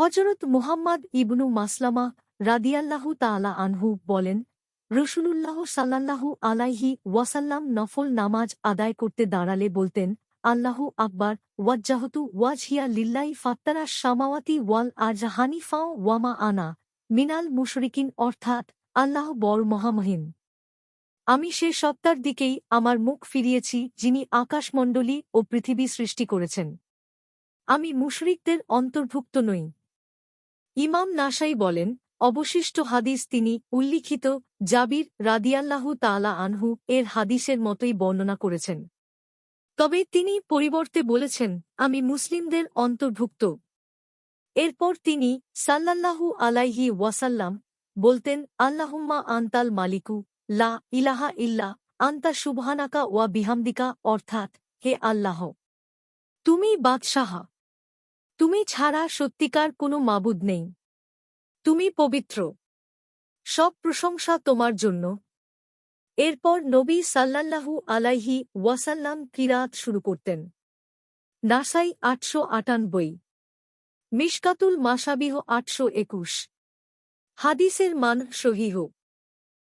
হযরত মুহাম্মদ ইবনু মাসলামা রাদিয়াল্লাহু তাআলা আনহু বলেন, রাসূলুল্লাহ সাল্লাল্লাহু আলাইহি ওয়াসাল্লাম নফল নামাজ আদায় করতে দাঁড়ালে বলতেন, আল্লাহু আকবার, ওয়াজ্জাহতু ওয়াজহিয়া লিল্লাহি ফাত্তারাস সামাওয়াতি ওয়াল আরজ হানিফা ওয়ামা আনা মিনাল মুশরিকিন, অর্থাৎ আল্লাহ বড় মহামহিম। আমি সে সত্তার দিকেই আমার মুখ ফিরিয়েছি যিনি আকাশমণ্ডলী ও পৃথিবী সৃষ্টি করেছেন। আমি মুশরিকদের অন্তর্ভুক্ত নই। ইমাম নাসাই বলেন, অবশিষ্ট হাদিস তিনি উল্লিখিত জাবির রাদিয়াল্লাহু তাআলা আনহু এর হাদিসের মতোই বর্ণনা করেছেন। তবে তিনি পরিবর্তে বলেছেন, আমি মুসলিমদের অন্তর্ভুক্ত। এরপর তিনি সাল্লাল্লাহু আলাইহি ওয়াসাল্লাম বলতেন, আল্লাহুম্মা আনতাল মালিকু লা ইলাহা ইল্লা আনতা সুবহানাকা ওয়া বিহামদিকা, অর্থাৎ হে আল্লাহ, তুমি বাদশাহ, তুমি ছাড়া সত্যিকার কোনো মাবুদ নেই, তুমি পবিত্র, সব প্রশংসা তোমার জন্য। এরপর নবী সাল্লাল্লাহু আলাইহি ওয়াসাল্লাম কিরাত শুরু করতেন। নাসাই ৮৯৮, মিশকাতুল মাসাবিহ ৮২১। হাদিসের মান সহিহ।